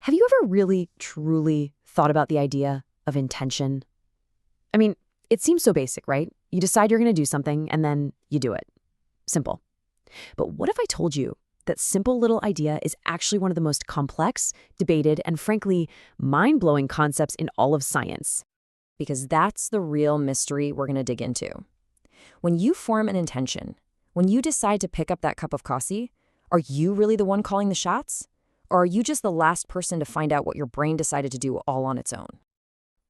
Have you ever really, truly thought about the idea of intention? I mean, it seems so basic, right? You decide you're going to do something and then you do it. Simple. But what if I told you that simple little idea is actually one of the most complex, debated, and frankly, mind-blowing concepts in all of science? Because that's the real mystery we're going to dig into. When you form an intention, when you decide to pick up that cup of coffee, are you really the one calling the shots? Or are you just the last person to find out what your brain decided to do all on its own?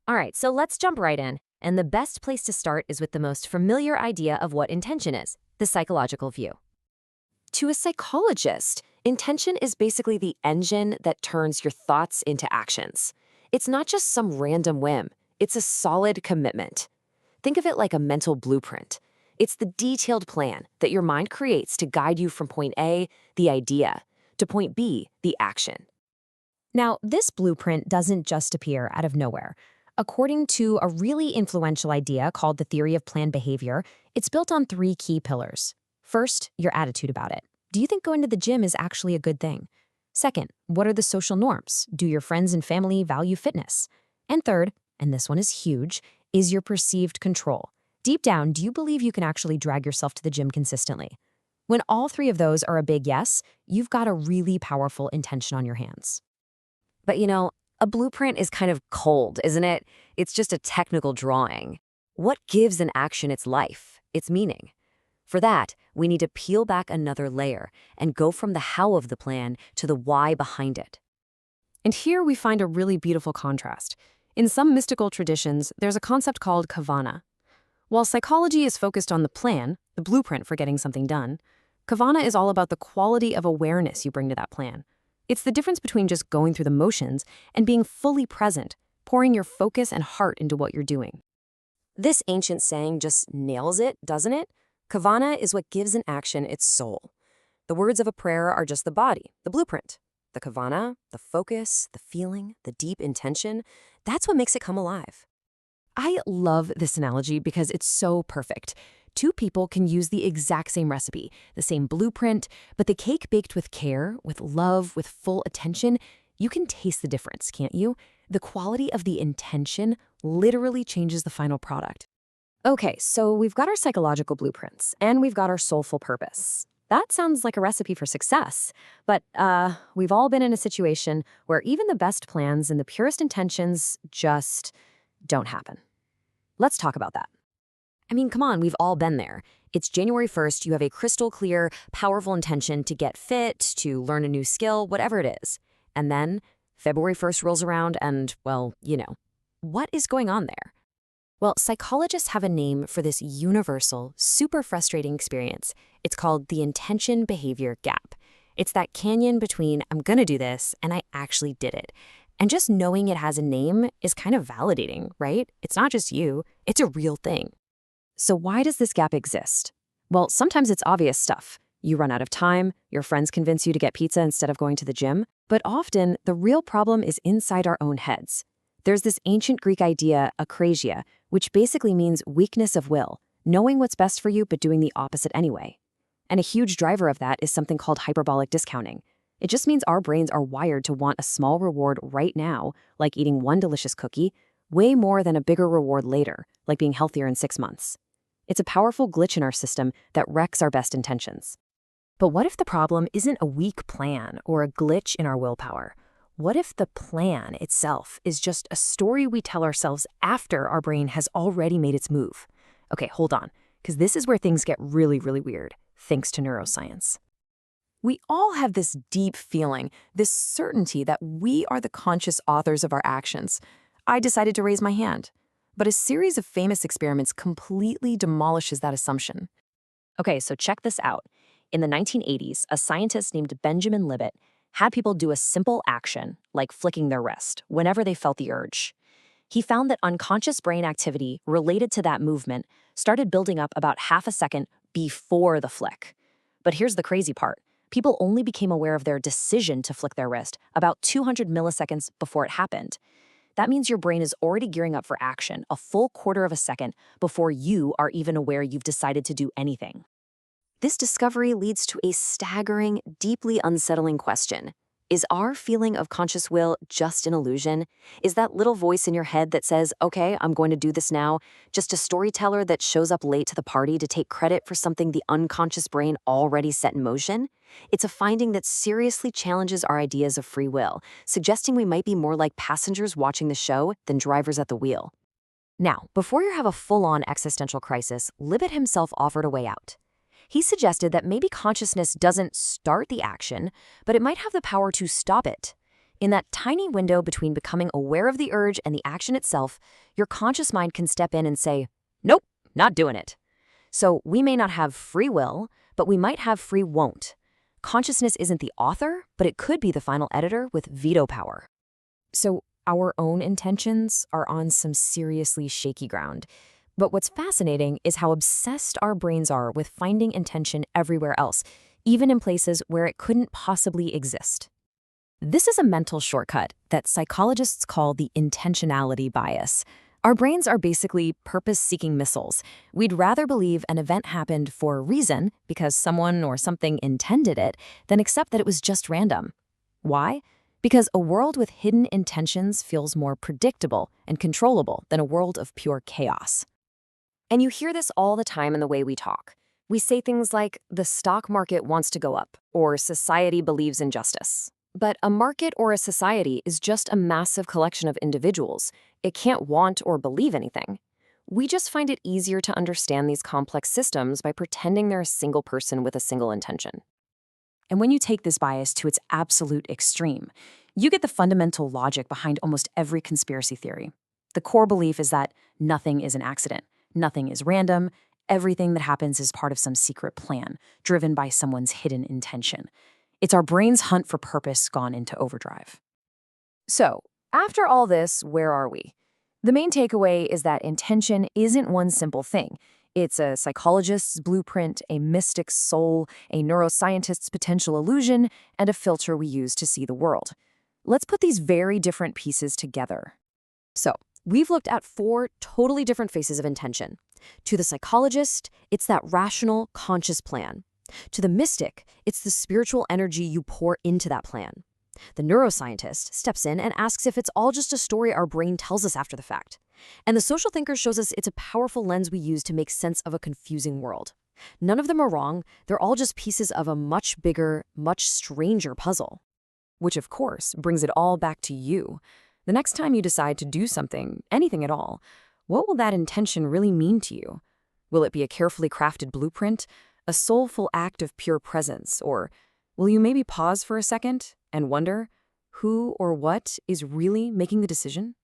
All right, so let's jump right in. And the best place to start is with the most familiar idea of what intention is, the psychological view. To a psychologist, intention is basically the engine that turns your thoughts into actions. It's not just some random whim. It's a solid commitment. Think of it like a mental blueprint. It's the detailed plan that your mind creates to guide you from point A, the idea, to point B, the action. Now, this blueprint doesn't just appear out of nowhere. According to a really influential idea called the theory of planned behavior, it's built on 3 key pillars. First, your attitude about it. Do you think going to the gym is actually a good thing? Second, what are the social norms? Do your friends and family value fitness? And third, and this one is huge, is your perceived control. Deep down, do you believe you can actually drag yourself to the gym consistently? When all 3 of those are a big yes, you've got a really powerful intention on your hands. But a blueprint is kind of cold, isn't it? It's just a technical drawing. What gives an action its life, its meaning? For that, we need to peel back another layer and go from the how of the plan to the why behind it. And here we find a really beautiful contrast. In some mystical traditions, there's a concept called kavana. While psychology is focused on the plan, the blueprint for getting something done, kavana is all about the quality of awareness you bring to that plan. It's the difference between just going through the motions and being fully present, pouring your focus and heart into what you're doing. This ancient saying just nails it, doesn't it? Kavana is what gives an action its soul. The words of a prayer are just the body, the blueprint. The kavana, the focus, the feeling, the deep intention, that's what makes it come alive. I love this analogy because it's so perfect. 2 people can use the exact same recipe, the same blueprint, but the cake baked with care, with love, with full attention, you can taste the difference, can't you? The quality of the intention literally changes the final product. Okay, so we've got our psychological blueprints, and we've got our soulful purpose. That sounds like a recipe for success, but we've all been in a situation where even the best plans and the purest intentions just don't happen. Let's talk about that. I mean, come on, we've all been there. It's January 1st, you have a crystal clear, powerful intention to get fit, to learn a new skill, whatever it is. And then February 1st rolls around and, well, what is going on there? Well, psychologists have a name for this universal, super frustrating experience. It's called the intention-behavior gap. It's that canyon between I'm gonna do this and I actually did it. And just knowing it has a name is kind of validating, right? It's not just you, it's a real thing. So why does this gap exist? Well, sometimes it's obvious stuff. You run out of time, your friends convince you to get pizza instead of going to the gym, but often the real problem is inside our own heads. There's this ancient Greek idea, akrasia, which basically means weakness of will, knowing what's best for you but doing the opposite anyway. And a huge driver of that is something called hyperbolic discounting. It just means our brains are wired to want a small reward right now, like eating one delicious cookie, way more than a bigger reward later, like being healthier in 6 months. It's a powerful glitch in our system that wrecks our best intentions. But what if the problem isn't a weak plan or a glitch in our willpower? What if the plan itself is just a story we tell ourselves after our brain has already made its move? Okay, hold on, because this is where things get really, really weird, thanks to neuroscience. We all have this deep feeling, this certainty that we are the conscious authors of our actions. I decided to raise my hand. But a series of famous experiments completely demolishes that assumption. Okay, so check this out. In the 1980s, a scientist named Benjamin Libet had people do a simple action, like flicking their wrist, whenever they felt the urge. He found that unconscious brain activity related to that movement started building up about half a second before the flick. But here's the crazy part. People only became aware of their decision to flick their wrist about 200 milliseconds before it happened. That means your brain is already gearing up for action a full quarter of a second before you are even aware you've decided to do anything. This discovery leads to a staggering, deeply unsettling question. Is our feeling of conscious will just an illusion? Is that little voice in your head that says, okay, I'm going to do this now, just a storyteller that shows up late to the party to take credit for something the unconscious brain already set in motion? It's a finding that seriously challenges our ideas of free will, suggesting we might be more like passengers watching the show than drivers at the wheel. Now, before you have a full-on existential crisis, Libet himself offered a way out. He suggested that maybe consciousness doesn't start the action, but it might have the power to stop it. In that tiny window between becoming aware of the urge and the action itself, your conscious mind can step in and say, nope, not doing it. So we may not have free will, but we might have free won't. Consciousness isn't the author, but it could be the final editor with veto power. So our own intentions are on some seriously shaky ground. But what's fascinating is how obsessed our brains are with finding intention everywhere else, even in places where it couldn't possibly exist. This is a mental shortcut that psychologists call the intentionality bias. Our brains are basically purpose-seeking missiles. We'd rather believe an event happened for a reason, because someone or something intended it, than accept that it was just random. Why? Because a world with hidden intentions feels more predictable and controllable than a world of pure chaos. And you hear this all the time in the way we talk. We say things like, the stock market wants to go up, or society believes in justice. But a market or a society is just a massive collection of individuals. It can't want or believe anything. We just find it easier to understand these complex systems by pretending they're a single person with a single intention. And when you take this bias to its absolute extreme, you get the fundamental logic behind almost every conspiracy theory. The core belief is that nothing is an accident. Nothing is random. Everything that happens is part of some secret plan, driven by someone's hidden intention. It's our brain's hunt for purpose gone into overdrive. So, after all this, where are we? The main takeaway is that intention isn't one simple thing. It's a psychologist's blueprint, a mystic's soul, a neuroscientist's potential illusion, and a filter we use to see the world. Let's put these very different pieces together. So, we've looked at 4 totally different faces of intention. To the psychologist, it's that rational, conscious plan. To the mystic, it's the spiritual energy you pour into that plan. The neuroscientist steps in and asks if it's all just a story our brain tells us after the fact. And the social thinker shows us it's a powerful lens we use to make sense of a confusing world. None of them are wrong. They're all just pieces of a much bigger, much stranger puzzle. Which, of course, brings it all back to you. The next time you decide to do something, anything at all, what will that intention really mean to you? Will it be a carefully crafted blueprint, a soulful act of pure presence, or will you maybe pause for a second and wonder who or what is really making the decision?